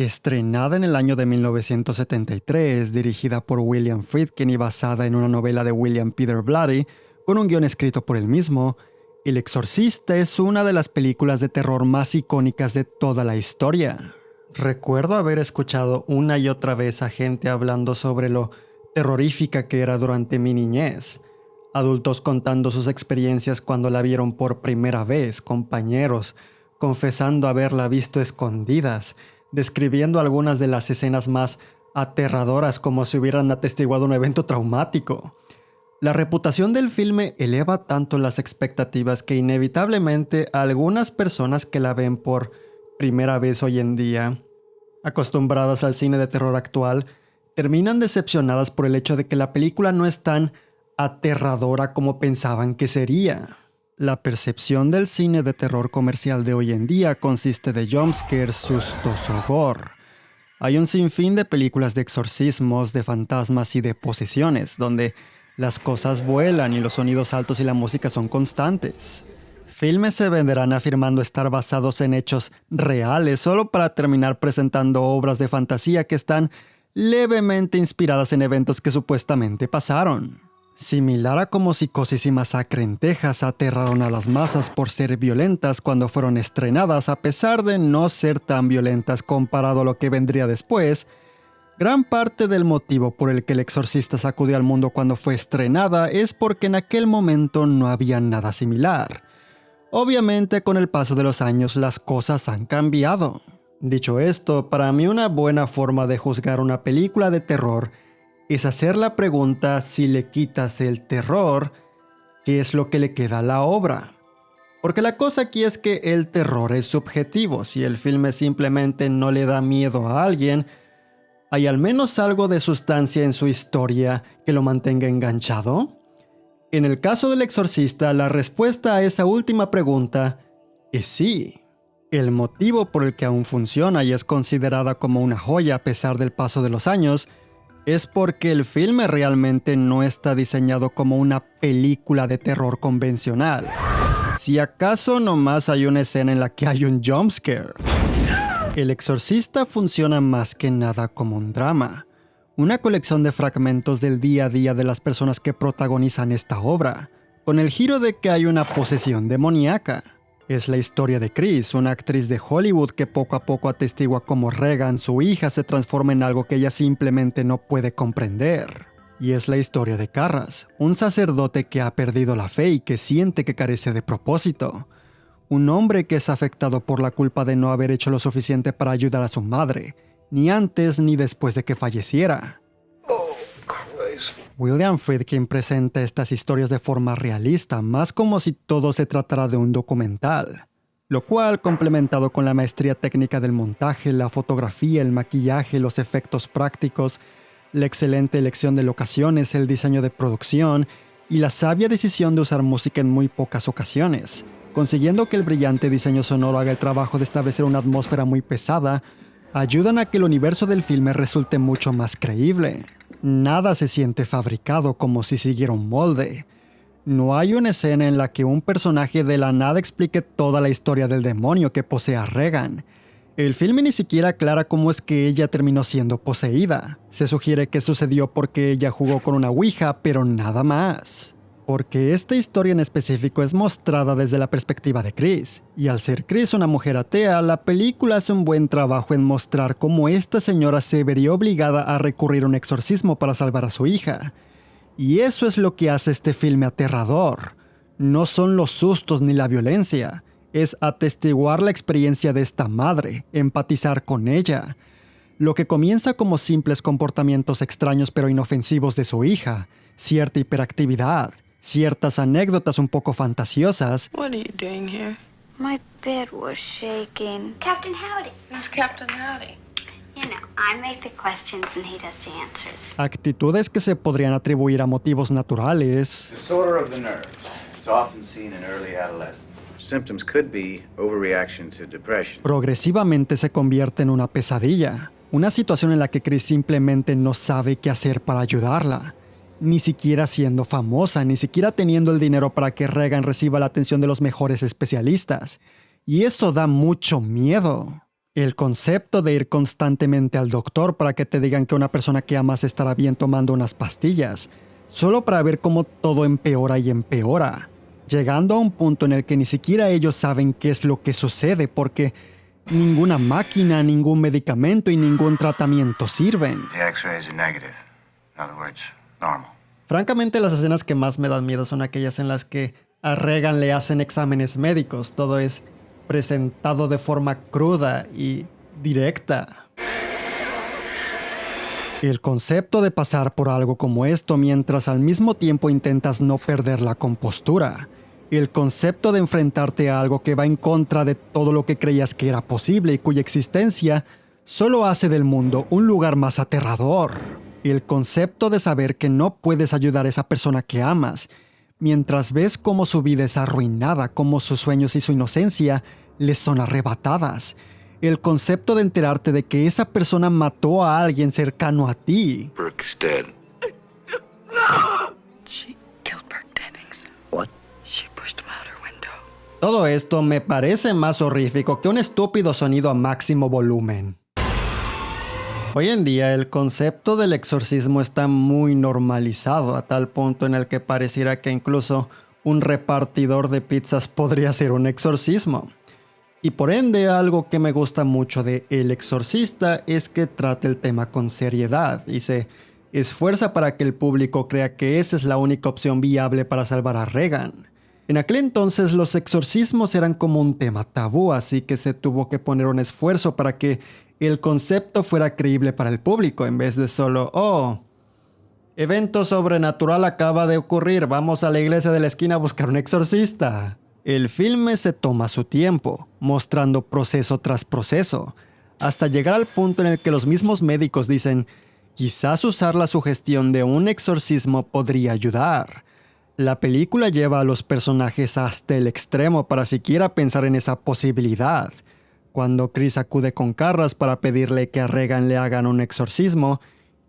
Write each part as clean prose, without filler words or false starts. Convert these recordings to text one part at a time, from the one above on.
Estrenada en el año de 1973, dirigida por William Friedkin y basada en una novela de William Peter Blatty, con un guion escrito por él mismo, El Exorcista es una de las películas de terror más icónicas de toda la historia. Recuerdo haber escuchado una y otra vez a gente hablando sobre lo terrorífica que era durante mi niñez. Adultos contando sus experiencias cuando la vieron por primera vez, compañeros confesando haberla visto escondidas, describiendo algunas de las escenas más aterradoras como si hubieran atestiguado un evento traumático. La reputación del filme eleva tanto las expectativas que inevitablemente algunas personas que la ven por primera vez hoy en día, acostumbradas al cine de terror actual, terminan decepcionadas por el hecho de que la película no es tan aterradora como pensaban que sería. La percepción del cine de terror comercial de hoy en día consiste de jumpscares, sustos o gore. Hay un sinfín de películas de exorcismos, de fantasmas y de posesiones, donde las cosas vuelan y los sonidos altos y la música son constantes. Filmes se venderán afirmando estar basados en hechos reales solo para terminar presentando obras de fantasía que están levemente inspiradas en eventos que supuestamente pasaron. Similar a como Psicosis y Masacre en Texas aterraron a las masas por ser violentas cuando fueron estrenadas, a pesar de no ser tan violentas comparado a lo que vendría después, gran parte del motivo por el que El Exorcista sacudió al mundo cuando fue estrenada es porque en aquel momento no había nada similar. Obviamente, con el paso de los años las cosas han cambiado. Dicho esto, para mí una buena forma de juzgar una película de terror es hacer la pregunta: si le quitas el terror, ¿qué es lo que le queda a la obra? Porque la cosa aquí es que el terror es subjetivo. Si el filme simplemente no le da miedo a alguien, ¿hay al menos algo de sustancia en su historia que lo mantenga enganchado? En el caso del Exorcista, la respuesta a esa última pregunta es sí. El motivo por el que aún funciona y es considerada como una joya a pesar del paso de los años es porque el filme realmente no está diseñado como una película de terror convencional. Si acaso nomás hay una escena en la que hay un jumpscare. El Exorcista funciona más que nada como un drama, una colección de fragmentos del día a día de las personas que protagonizan esta obra, con el giro de que hay una posesión demoníaca. Es la historia de Chris, una actriz de Hollywood que poco a poco atestigua cómo Regan, su hija, se transforma en algo que ella simplemente no puede comprender. Y es la historia de Carras, un sacerdote que ha perdido la fe y que siente que carece de propósito. Un hombre que es afectado por la culpa de no haber hecho lo suficiente para ayudar a su madre, ni antes ni después de que falleciera. William Friedkin presenta estas historias de forma realista, más como si todo se tratara de un documental, lo cual, complementado con la maestría técnica del montaje, la fotografía, el maquillaje, los efectos prácticos, la excelente elección de locaciones, el diseño de producción y la sabia decisión de usar música en muy pocas ocasiones, consiguiendo que el brillante diseño sonoro haga el trabajo de establecer una atmósfera muy pesada, ayudan a que el universo del filme resulte mucho más creíble. Nada se siente fabricado como si siguiera un molde. No hay una escena en la que un personaje de la nada explique toda la historia del demonio que posee a Regan. El filme ni siquiera aclara cómo es que ella terminó siendo poseída. Se sugiere que sucedió porque ella jugó con una ouija, pero nada más. Porque esta historia en específico es mostrada desde la perspectiva de Chris, y al ser Chris una mujer atea, la película hace un buen trabajo en mostrar cómo esta señora se vería obligada a recurrir a un exorcismo para salvar a su hija. Y eso es lo que hace este filme aterrador. No son los sustos ni la violencia, es atestiguar la experiencia de esta madre, empatizar con ella. Lo que comienza como simples comportamientos extraños pero inofensivos de su hija, cierta hiperactividad, ciertas anécdotas un poco fantasiosas. What are you doing here? My bed was shaking. Captain Howdy. Who's Captain Howdy? You know, I make the questions and he does the answers. Actitudes que se podrían atribuir a motivos naturales. Disorder of the nerves. It's often seen in early adolescence. Symptoms could be overreaction to depression. Progresivamente se convierte en una pesadilla. Una situación en la que Chris simplemente no sabe qué hacer para ayudarla. Ni siquiera siendo famosa, ni siquiera teniendo el dinero para que Regan reciba la atención de los mejores especialistas. Y eso da mucho miedo. El concepto de ir constantemente al doctor para que te digan que una persona que amas estará bien tomando unas pastillas, solo para ver cómo todo empeora y empeora, llegando a un punto en el que ni siquiera ellos saben qué es lo que sucede porque ninguna máquina, ningún medicamento y ningún tratamiento sirven. The X-rays are negative. In other words, normal. Francamente, las escenas que más me dan miedo son aquellas en las que a Regan le hacen exámenes médicos. Todo es presentado de forma cruda y directa. El concepto de pasar por algo como esto mientras al mismo tiempo intentas no perder la compostura. El concepto de enfrentarte a algo que va en contra de todo lo que creías que era posible y cuya existencia solo hace del mundo un lugar más aterrador. El concepto de saber que no puedes ayudar a esa persona que amas, mientras ves cómo su vida es arruinada, cómo sus sueños y su inocencia les son arrebatadas. El concepto de enterarte de que esa persona mató a alguien cercano a ti. Burke's dead. She killed Burke Dennings. What? She pushed him out her window. Todo esto me parece más horrífico que un estúpido sonido a máximo volumen. Hoy en día el concepto del exorcismo está muy normalizado a tal punto en el que pareciera que incluso un repartidor de pizzas podría ser un exorcismo. Y por ende algo que me gusta mucho de El Exorcista es que trata el tema con seriedad y se esfuerza para que el público crea que esa es la única opción viable para salvar a Regan. En aquel entonces los exorcismos eran como un tema tabú, así que se tuvo que poner un esfuerzo para que el concepto fuera creíble para el público, en vez de solo, oh, evento sobrenatural acaba de ocurrir, vamos a la iglesia de la esquina a buscar un exorcista. El filme se toma su tiempo, mostrando proceso tras proceso, hasta llegar al punto en el que los mismos médicos dicen, quizás usar la sugestión de un exorcismo podría ayudar. La película lleva a los personajes hasta el extremo para siquiera pensar en esa posibilidad. Cuando Chris acude con Carras para pedirle que a Regan le hagan un exorcismo,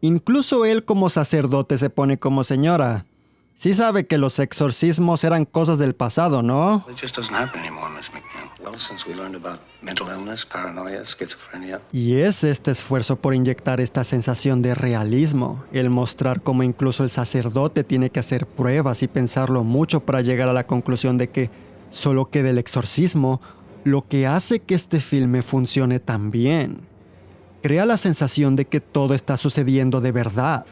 incluso él como sacerdote se pone como señora. Sí sabe que los exorcismos eran cosas del pasado, ¿no? It just doesn't happen anymore, Miss McNeil. Well, since we learned about mental illness, paranoia, schizophrenia. Y es este esfuerzo por inyectar esta sensación de realismo, el mostrar cómo incluso el sacerdote tiene que hacer pruebas y pensarlo mucho para llegar a la conclusión de que solo queda el exorcismo, lo que hace que este filme funcione tan bien. Crea la sensación de que todo está sucediendo de verdad,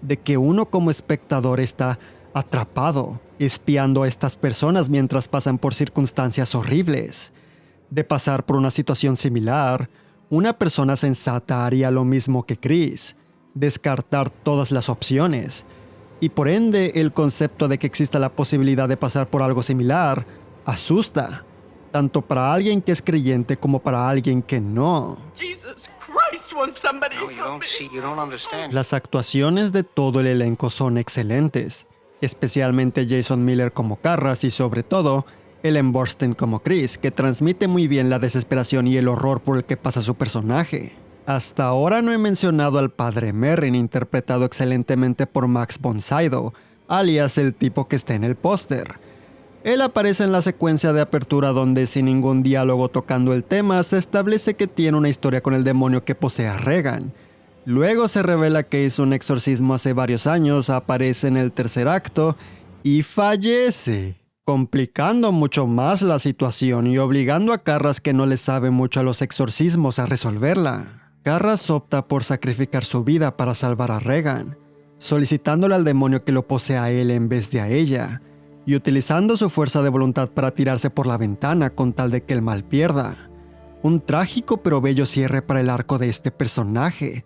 de que uno como espectador está atrapado, espiando a estas personas mientras pasan por circunstancias horribles. De pasar por una situación similar, una persona sensata haría lo mismo que Chris, descartar todas las opciones. Y por ende, el concepto de que exista la posibilidad de pasar por algo similar asusta, tanto para alguien que es creyente como para alguien que no. Jesus Christ, won't somebody No, you help don't me? see, you don't understand. Las actuaciones de todo el elenco son excelentes, especialmente Jason Miller como Carras y sobre todo Ellen Burstyn como Chris, que transmite muy bien la desesperación y el horror por el que pasa su personaje. Hasta ahora no he mencionado al padre Merrin, interpretado excelentemente por Max von Sydow, alias el tipo que está en el póster. Él aparece en la secuencia de apertura donde, sin ningún diálogo tocando el tema, se establece que tiene una historia con el demonio que posee a Regan. Luego se revela que hizo un exorcismo hace varios años, aparece en el tercer acto y fallece, complicando mucho más la situación y obligando a Carras, que no le sabe mucho a los exorcismos, a resolverla. Carras opta por sacrificar su vida para salvar a Regan, solicitándole al demonio que lo posea a él en vez de a ella, y utilizando su fuerza de voluntad para tirarse por la ventana con tal de que el mal pierda. Un trágico pero bello cierre para el arco de este personaje.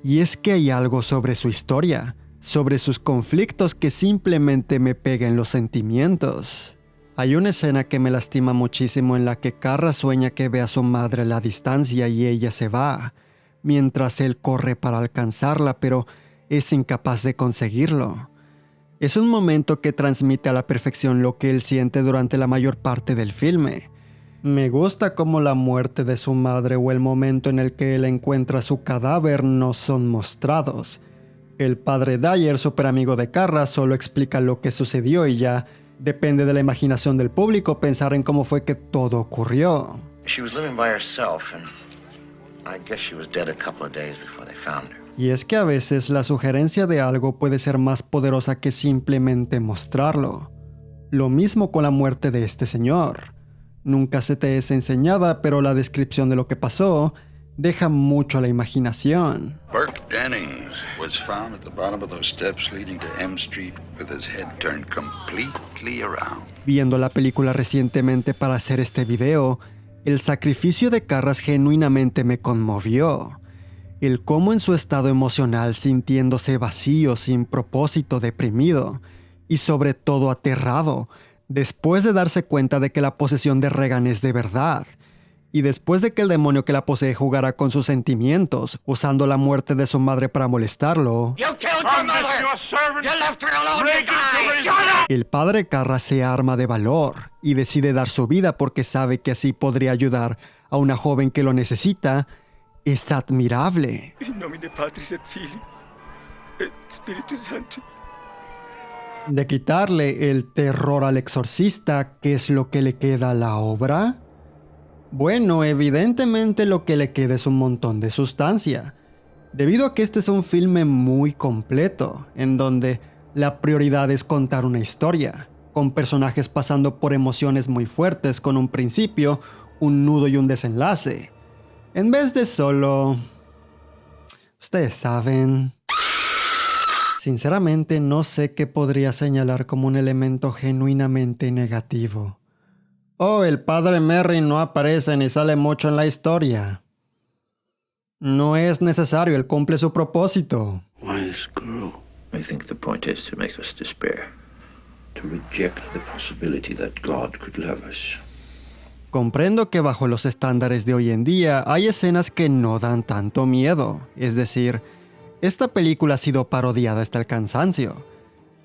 Y es que hay algo sobre su historia, sobre sus conflictos que simplemente me pega en los sentimientos. Hay una escena que me lastima muchísimo en la que Carras sueña que ve a su madre a la distancia y ella se va, mientras él corre para alcanzarla, pero es incapaz de conseguirlo. Es un momento que transmite a la perfección lo que él siente durante la mayor parte del filme. Me gusta cómo la muerte de su madre o el momento en el que él encuentra su cadáver no son mostrados. El padre Dyer, súper amigo de Carras, solo explica lo que sucedió y ya depende de la imaginación del público pensar en cómo fue que todo ocurrió. She was living by herself, and I guess she was dead a couple of days before they found her. Y es que a veces la sugerencia de algo puede ser más poderosa que simplemente mostrarlo. Lo mismo con la muerte de este señor. Nunca se te es enseñada, pero la descripción de lo que pasó deja mucho a la imaginación. Burke Dennings was found at the bottom of those steps leading to M Street with his head turned completely around. Viendo la película recientemente para hacer este video, el sacrificio de Karras genuinamente me conmovió. El cómo en su estado emocional, sintiéndose vacío, sin propósito, deprimido y sobre todo aterrado, después de darse cuenta de que la posesión de Regan es de verdad, y después de que el demonio que la posee jugara con sus sentimientos, usando la muerte de su madre para molestarlo, el padre Karras se arma de valor y decide dar su vida porque sabe que así podría ayudar a una joven que lo necesita. Es admirable. In nomine Patris et Filii et Spiritus Sancti. De quitarle el terror al exorcista, ¿qué es lo que le queda a la obra? Bueno, evidentemente lo que le queda es un montón de sustancia, debido a que este es un filme muy completo, en donde la prioridad es contar una historia, con personajes pasando por emociones muy fuertes con un principio, un nudo y un desenlace, en vez de solo... Ustedes saben... Sinceramente no sé qué podría señalar como un elemento genuinamente negativo. Oh, el padre Merrin no aparece ni sale mucho en la historia. No es necesario, él cumple su propósito. Why is cruel? I think the point is to make us despair. To reject the possibility that God could love us. Comprendo que bajo los estándares de hoy en día hay escenas que no dan tanto miedo. Es decir, esta película ha sido parodiada hasta el cansancio.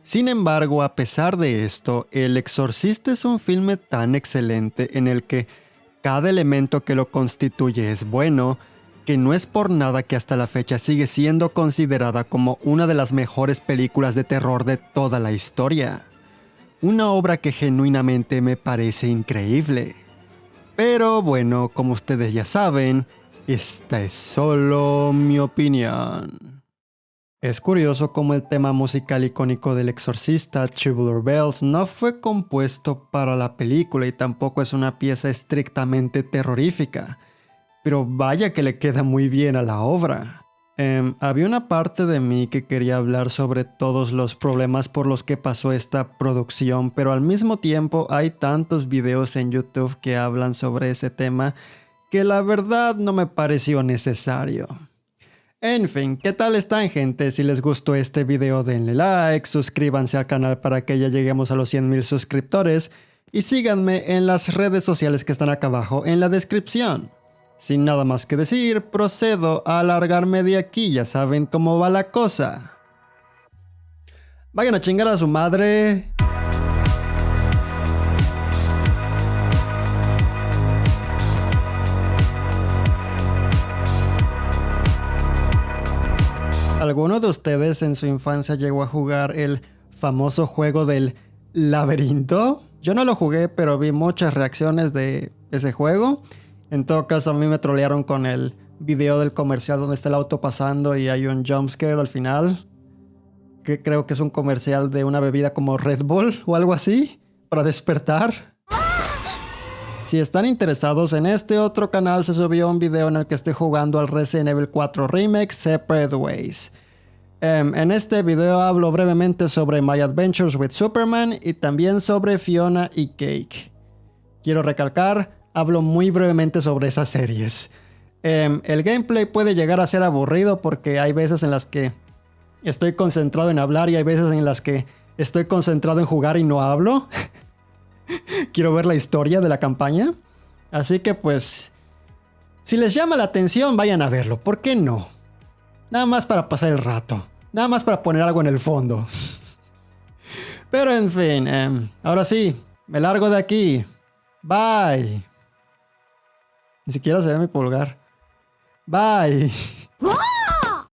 Sin embargo, a pesar de esto, El Exorcista es un filme tan excelente en el que cada elemento que lo constituye es bueno, que no es por nada que hasta la fecha sigue siendo considerada como una de las mejores películas de terror de toda la historia. Una obra que genuinamente me parece increíble. Pero bueno, como ustedes ya saben, esta es solo mi opinión. Es curioso cómo el tema musical icónico del Exorcista, Tubular Bells, no fue compuesto para la película y tampoco es una pieza estrictamente terrorífica, pero vaya que le queda muy bien a la obra. Había una parte de mí que quería hablar sobre todos los problemas por los que pasó esta producción, pero al mismo tiempo hay tantos videos en YouTube que hablan sobre ese tema que la verdad no me pareció necesario. En fin, ¿qué tal están, gente? Si les gustó este video denle like, suscríbanse al canal para que ya lleguemos a los 100,000 suscriptores y síganme en las redes sociales que están acá abajo en la descripción. Sin nada más que decir, procedo a alargarme de aquí, ya saben cómo va la cosa. Vayan a chingar a su madre. ¿Alguno de ustedes en su infancia llegó a jugar el famoso juego del laberinto? Yo no lo jugué, pero vi muchas reacciones de ese juego. En todo caso, a mí me trolearon con el video del comercial donde está el auto pasando y hay un jumpscare al final. Que creo que es un comercial de una bebida como Red Bull o algo así, para despertar. Si están interesados, en este otro canal se subió un video en el que estoy jugando al Resident Evil 4 Remake Separate Ways. En este video hablo brevemente sobre My Adventures with Superman y también sobre Fiona y Cake. Quiero recalcar, hablo muy brevemente sobre esas series. El gameplay puede llegar a ser aburrido porque hay veces en las que estoy concentrado en hablar y hay veces en las que estoy concentrado en jugar y no hablo. Quiero ver la historia de la campaña. Así que pues, si les llama la atención, vayan a verlo. ¿Por qué no? Nada más para pasar el rato. Nada más para poner algo en el fondo. Pero en fin, ahora sí, me largo de aquí. Bye. Ni siquiera se ve mi pulgar. Bye.